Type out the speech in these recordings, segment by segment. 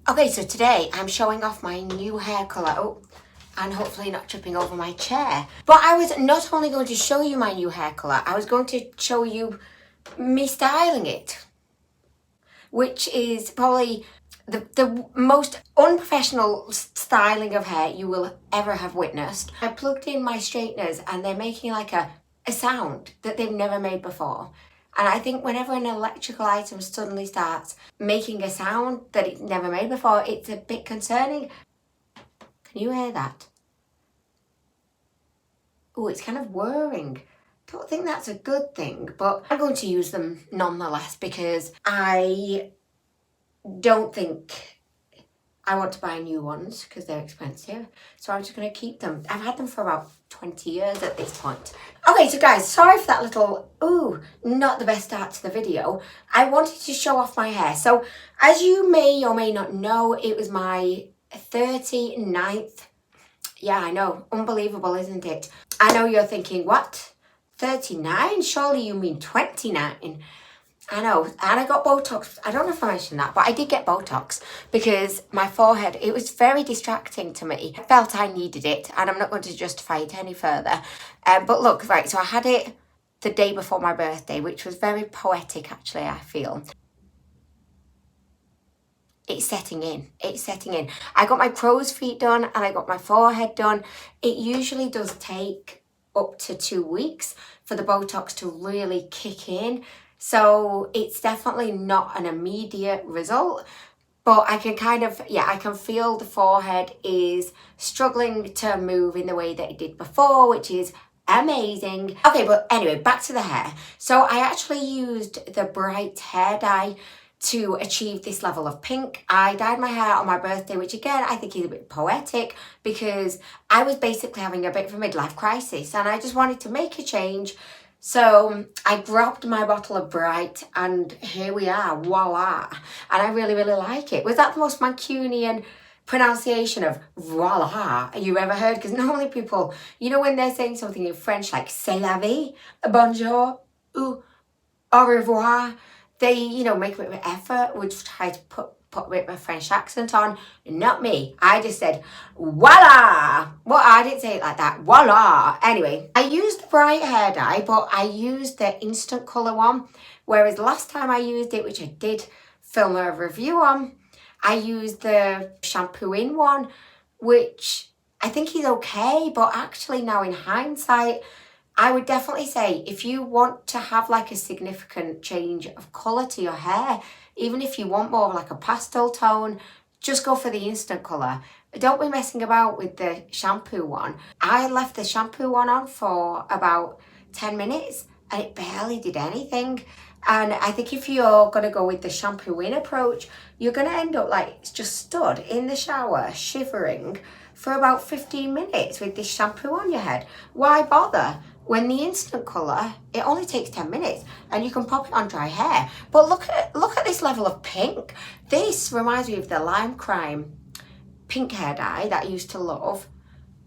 Okay, so today I'm showing off my new hair colour. Oh, and hopefully not tripping over my chair. But I was not only going to show you my new hair colour, I was going to show you me styling it. Which is probably the most unprofessional styling of hair you will ever have witnessed. I plugged in my straighteners and they're making like a sound that they've never made before. And I think whenever an electrical item suddenly starts making a sound that it's never made before, it's a bit concerning. Can you hear that? Oh, it's kind of whirring. Don't think that's a good thing, but I'm going to use them nonetheless because I don't think I want to buy new ones because they're expensive. So I'm just going to keep them. I've had them for about 20 years at this point. Okay, so guys, sorry for that little, not the best start to the video. I wanted to show off my hair. So as you may or may not know, it was my 39th. Yeah, I know. Unbelievable, isn't it? I know you're thinking, what? 39? Surely you mean 29. I know, and I got Botox. I don't know if I mentioned that, but I did get Botox because my forehead, it was very distracting to me. I felt I needed it, and I'm not going to justify it any further. But look, right, so I had it the day before my birthday, which was very poetic, actually, I feel. It's setting in. It's setting in. I got my crow's feet done, and I got my forehead done. It usually does take up to 2 weeks for the Botox to really kick in. So it's definitely not an immediate result, but I can I can feel the forehead is struggling to move in the way that it did before, which is amazing. Okay, but anyway, back to the hair. So I actually used the BRITE hair dye to achieve this level of pink. I dyed my hair on my birthday, which again, I think is a bit poetic because I was basically having a bit of a midlife crisis and I just wanted to make a change. So I grabbed my bottle of BRITE and here we are, voila. And I really, really like it. Was that the most Mancunian pronunciation of voila you ever heard? Because normally people, you know, when they're saying something in French like c'est la vie, bonjour, ou au revoir, they, you know, make a bit of an effort, would try to put a bit of a French accent on. Not me. I just said, voila. Well, I didn't say it like that. Voila. Anyway, I used the BRITE hair dye, but I used the instant colour one. Whereas last time I used it, which I did film a review on, I used the shampoo in one, which I think is okay. But actually now in hindsight, I would definitely say if you want to have like a significant change of colour to your hair, even if you want more of like a pastel tone, just go for the instant colour. Don't be messing about with the shampoo one. I left the shampoo one on for about 10 minutes and it barely did anything. And I think if you're going to go with the shampoo in approach, you're going to end up like just stood in the shower shivering for about 15 minutes with this shampoo on your head. Why bother? When the instant colour, it only takes 10 minutes and you can pop it on dry hair. But look at this level of pink. This reminds me of the Lime Crime pink hair dye that I used to love.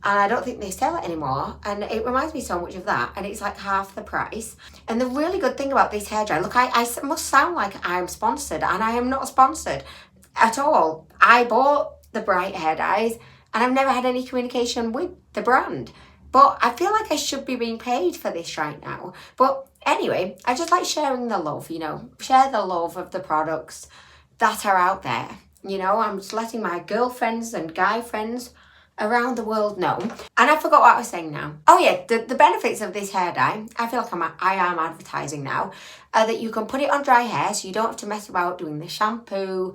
And I don't think they sell it anymore. And it reminds me so much of that. And it's like half the price. And the really good thing about this hair dye, look, I must sound like I'm sponsored. And I am not sponsored at all. I bought the BRITE hair dyes and I've never had any communication with the brand. But I feel like I should be being paid for this right now. But anyway, I just like sharing the love, you know. Share the love of the products that are out there. You know, I'm just letting my girlfriends and guy friends around the world know. And I forgot what I was saying now. Oh yeah, the benefits of this hair dye, I feel like I am advertising now, are that you can put it on dry hair so you don't have to mess about doing the shampoo,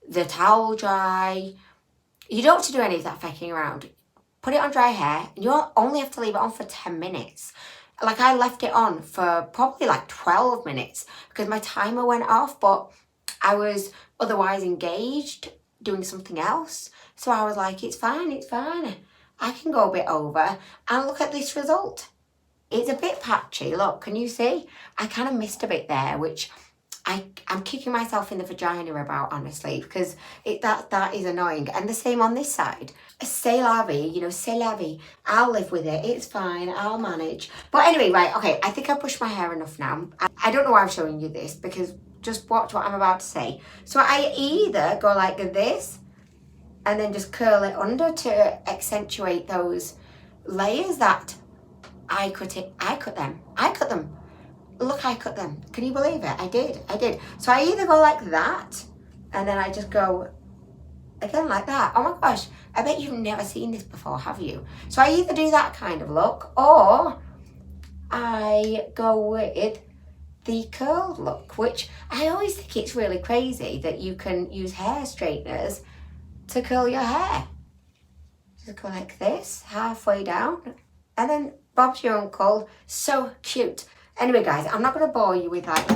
the towel dry. You don't have to do any of that fucking around. Put it on dry hair and you only have to leave it on for 10 minutes. Like I left it on for probably like 12 minutes because my timer went off, but I was otherwise engaged doing something else. So I was like, it's fine, it's fine. I can go a bit over and look at this result. It's a bit patchy, look, can you see? I kind of missed a bit there, which I'm kicking myself in the vagina about, honestly, because that is annoying. And the same on this side. C'est la vie, you know, c'est la vie. I'll live with it. It's fine. I'll manage. But anyway, right, okay, I think I've pushed my hair enough now. I don't know why I'm showing you this, because just watch what I'm about to say. So I either go like this, and then just curl it under to accentuate those layers that I cut them. Look, I cut them. Can you believe it? I did. So I either go like that, and then I just go again like that. Oh my gosh, I bet you've never seen this before, have you? So I either do that kind of look, or I go with the curled look, which I always think it's really crazy that you can use hair straighteners to curl your hair. Just go like this, halfway down, and then Bob's your uncle. So cute. Anyway, guys, I'm not going to bore you with like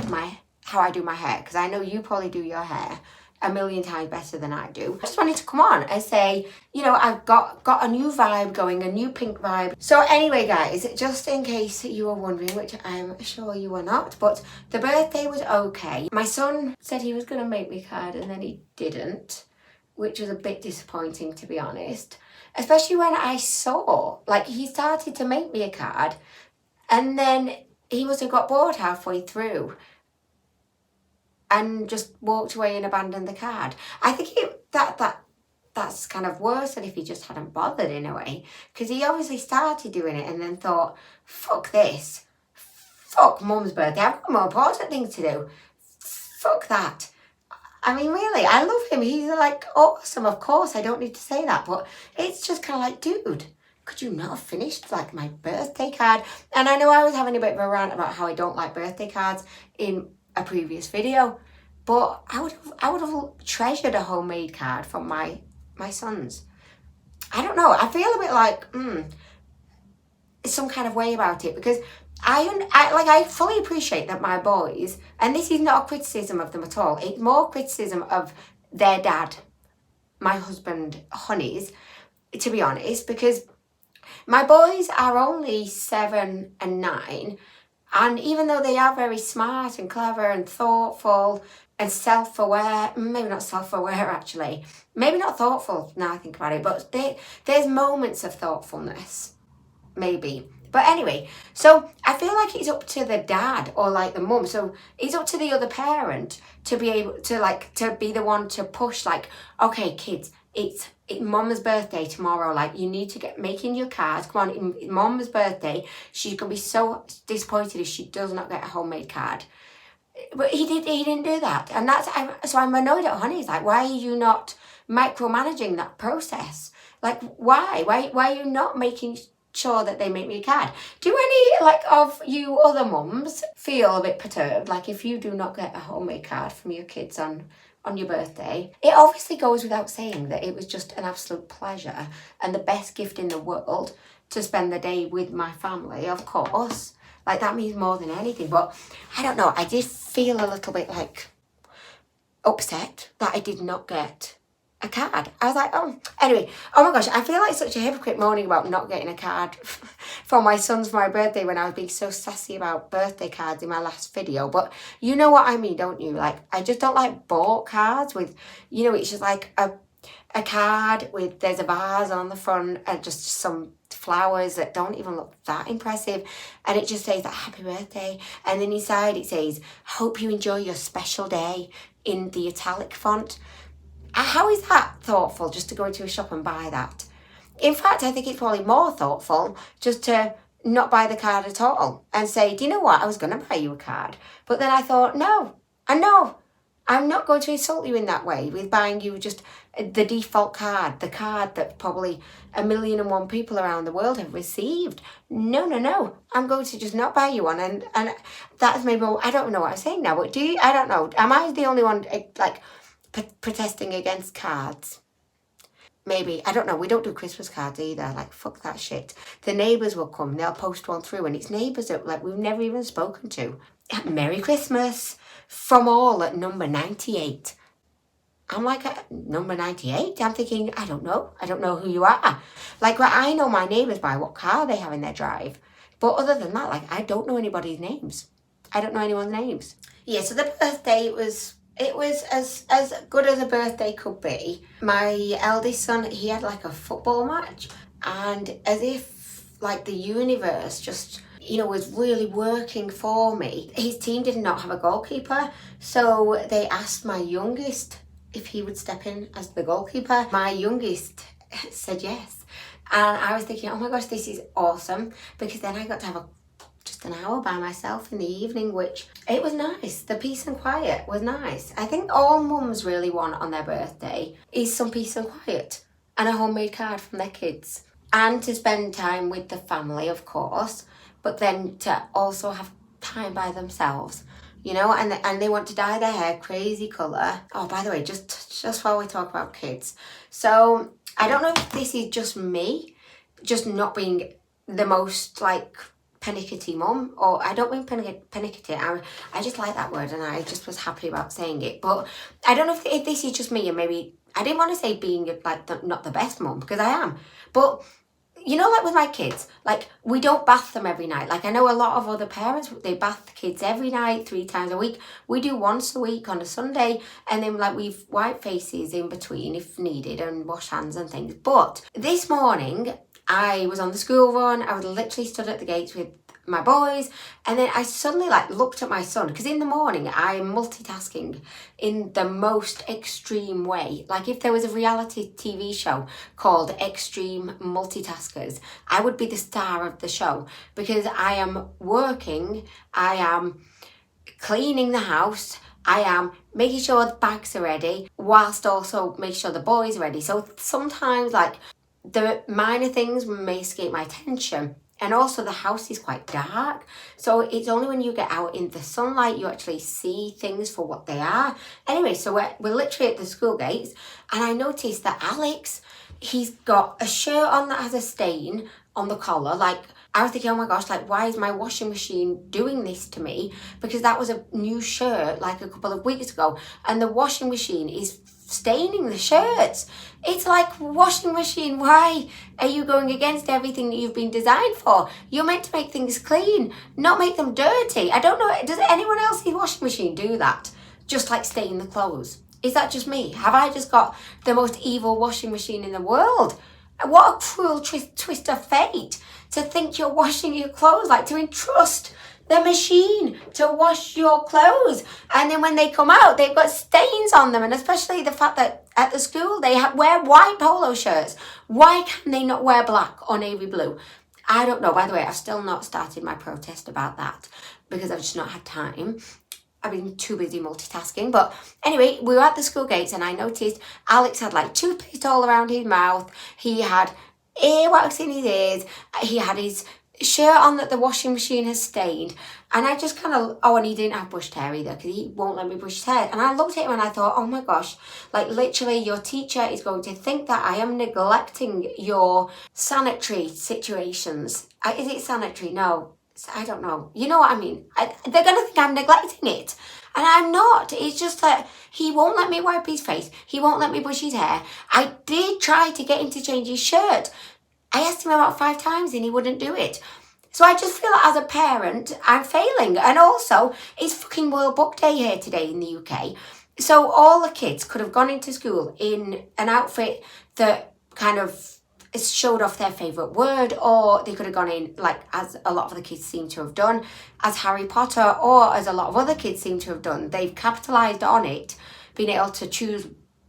how I do my hair, because I know you probably do your hair a million times better than I do. I just wanted to come on and say, you know, I've got a new vibe going, a new pink vibe. So anyway, guys, just in case you were wondering, which I'm sure you were not, but the birthday was okay. My son said he was going to make me a card, and then he didn't, which was a bit disappointing, to be honest. Especially when I saw, like, he started to make me a card, and then he must have got bored halfway through and just walked away and abandoned the card. I think that's kind of worse than if he just hadn't bothered, in a way, because he obviously started doing it and then thought, fuck this, fuck mum's birthday, I've got more important things to do, fuck that. I mean, really, I love him. He's like awesome, of course. I don't need to say that, but it's just kind of like, dude, could you not have finished like my birthday card? And I know I was having a bit of a rant about how I don't like birthday cards in a previous video, but I would have treasured a homemade card from my sons. I don't know. I feel a bit like some kind of way about it, because I fully appreciate that my boys, and this is not a criticism of them at all, it's more criticism of their dad, my husband, Honey's, to be honest, because my boys are only 7 and 9, and even though they are very smart and clever and thoughtful and self-aware, maybe not self-aware actually, maybe not thoughtful now I think about it, but there's moments of thoughtfulness, maybe. But anyway, so I feel like it's up to the dad or like the mum. So it's up to the other parent to be able to like, to be the one to push like, okay, kids, it's mum's birthday tomorrow. Like, you need to get making your cards. Come on, it's mum's birthday. She's going to be so disappointed if she does not get a homemade card. But he didn't do that. And so I'm annoyed at Honey. It's like, why are you not micromanaging that process? Like, why are you not making sure that they make me a card? Do any like of you other mums feel a bit perturbed, like if you do not get a homemade card from your kids on your birthday? It obviously goes without saying that it was just an absolute pleasure and the best gift in the world to spend the day with my family, of course. Like, that means more than anything. But I don't know, I did feel a little bit like upset that I did not get a card. I was like, oh, anyway, oh my gosh, I feel like such a hypocrite moaning about not getting a card for my sons for my birthday when I was being so sassy about birthday cards in my last video. But you know what I mean, don't you? Like, I just don't like bought cards with, you know, it's just like a card with, there's a vase on the front and just some flowers that don't even look that impressive, and it just says that happy birthday, and then inside it says, hope you enjoy your special day, in the italic font. How is that thoughtful, just to go into a shop and buy that? In fact, I think it's probably more thoughtful just to not buy the card at all and say, do you know what, I was going to buy you a card, but then I thought, no, I'm not going to insult you in that way with buying you just the default card, the card that probably 1,000,001 people around the world have received. No, I'm going to just not buy you one. And that's maybe, I don't know what I'm saying now, but I don't know, am I the only one like protesting against cards? Maybe, I don't know. We don't do Christmas cards either. Like, fuck that shit. The neighbours will come, they'll post one through, and it's neighbours that like we've never even spoken to. Merry Christmas from all at number 98. I'm like, number 98? I'm thinking, I don't know who you are. Like, I know my neighbours by what car they have in their drive. But other than that, like, I don't know anybody's names. I don't know anyone's names. Yeah, so the birthday, it was as good as a birthday could be. My eldest son, he had like a football match, and as if like the universe just, you know, was really working for me. His team did not have a goalkeeper, so they asked my youngest if he would step in as the goalkeeper. My youngest said yes. And I was thinking, oh my gosh, this is awesome, because then I got to have just an hour by myself in the evening, which it was nice. The peace and quiet was nice. I think all mums really want on their birthday is some peace and quiet and a homemade card from their kids, and to spend time with the family, of course, but then to also have time by themselves, you know, and they want to dye their hair crazy colour. Oh, by the way, just while we talk about kids, so I don't know if this is just me, just not being the most like pernickety mum, or I don't mean pernickety, I just like that word and I just was happy about saying it, but I don't know if this is just me, and maybe I didn't want to say being like not the best mum, because I am, but you know, like with my kids, like we don't bath them every night. Like I know a lot of other parents, they bath the kids every night, 3 times a week. We do once a week on a Sunday, and then like we've wipe faces in between if needed and wash hands and things. But this morning I was on the school run. I was literally stood at the gates with my boys, and then I suddenly like looked at my son, because in the morning I'm multitasking in the most extreme way. Like if there was a reality TV show called Extreme Multitaskers, I would be the star of the show, because I am working, I am cleaning the house, I am making sure the bags are ready, whilst also making sure the boys are ready. So sometimes like the minor things may escape my attention. And also the house is quite dark, so it's only when you get out in the sunlight you actually see things for what they are. Anyway, so we're literally at the school gates, and I noticed that Alex, he's got a shirt on that has a stain on the collar. Like I was thinking, oh my gosh, like why is my washing machine doing this to me? Because that was a new shirt like a couple of weeks ago, and the washing machine is staining the shirts. It's like, washing machine, why are you going against everything that you've been designed for? You're meant to make things clean, not make them dirty. I don't know, does anyone else's washing machine do that? Just like stain the clothes? Is that just me? Have I just got the most evil washing machine in the world? What a cruel twist of fate to think you're washing your clothes, like to entrust the machine to wash your clothes, and then when they come out they've got stains on them. And especially the fact that at the school they wear white polo shirts. Why can they not wear black or navy blue? I don't know. By the way, I've still not started my protest about that, because I've just not had time. I've been too busy multitasking. But anyway, we were at the school gates, and I noticed Alex had like toothpaste all around his mouth, he had earwax in his ears, he had his shirt on that the washing machine has stained, and I just kind of, and he didn't have brushed hair either, because he won't let me brush his hair. And I looked at him and I thought, oh my gosh, like literally your teacher is going to think that I am neglecting your sanitary situations. Is it sanitary? No, I don't know. You know what I mean? They're going to think I'm neglecting it. And I'm not. It's just that he won't let me wipe his face. He won't let me brush his hair. I did try to get him to change his shirt. I asked him about 5 times and he wouldn't do it. So I just feel like as a parent, I'm failing. And also, it's fucking World Book Day here today in the UK. So all the kids could have gone into school in an outfit that kind of showed off their favourite word, or they could have gone in, like as a lot of the kids seem to have done, as Harry Potter, or as a lot of other kids seem to have done. They've capitalised on it, being able to choose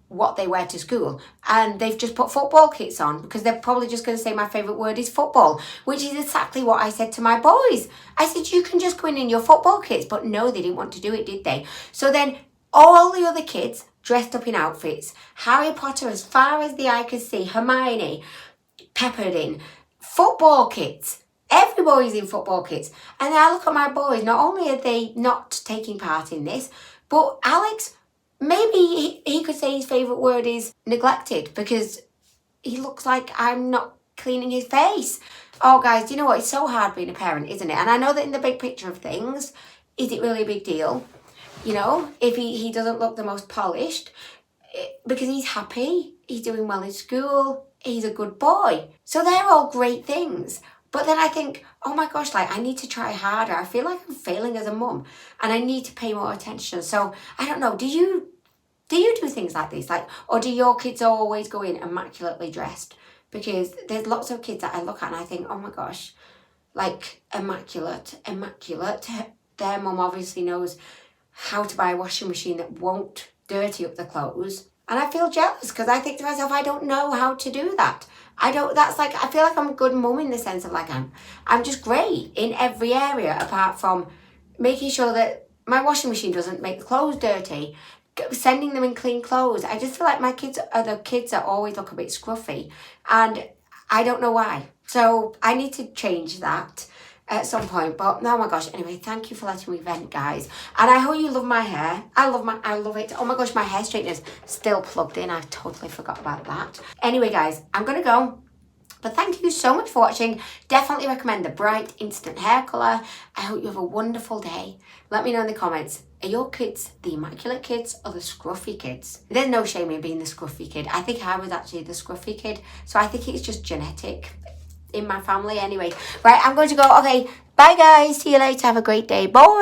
what they wear to school, and they've just put football kits on, because they're probably just going to say my favourite word is football, which is exactly what I said to my boys. I said, you can just go in your football kits. But no, they didn't want to do it, did they? So then all the other kids dressed up in outfits, Harry Potter as far as the eye could see, Hermione peppered in, football kits. Everybody's in football kits. And then I look at my boys, not only are they not taking part in this, but Alex, maybe he could say his favourite word is neglected, because he looks like I'm not cleaning his face. Oh, guys, do you know what? It's so hard being a parent, isn't it? And I know that in the big picture of things, is it really a big deal? You know, if he doesn't look the most polished, because he's happy, he's doing well in school, he's a good boy. So they're all great things. But then I think, oh my gosh, like I need to try harder. I feel like I'm failing as a mum, and I need to pay more attention. So I don't know, do you do things like this? Like, or do your kids always go in immaculately dressed? Because there's lots of kids that I look at and I think, oh my gosh, like immaculate. Their mum obviously knows how to buy a washing machine that won't dirty up the clothes. And I feel jealous because I think to myself, I don't know how to do that. I feel like I'm a good mum in the sense of like I'm just great in every area apart from making sure that my washing machine doesn't make the clothes dirty, sending them in clean clothes. I just feel like my kids are the kids that always look a bit scruffy and I don't know why. So I need to change that at some point. But oh my gosh, anyway, thank you for letting me vent, guys. And I hope you love my hair. I love it. Oh my gosh, my hair straightener's still plugged in. I totally forgot about that. Anyway, guys, I'm gonna go. But thank you so much for watching. Definitely recommend the BRITE Instant Hair Colour. I hope you have a wonderful day. Let me know in the comments, are your kids the immaculate kids or the scruffy kids? There's no shame in being the scruffy kid. I think I was actually the scruffy kid. So I think it's just genetic in my family anyway. Right, I'm going to go. Okay, bye guys. See you later. Have a great day. Bye.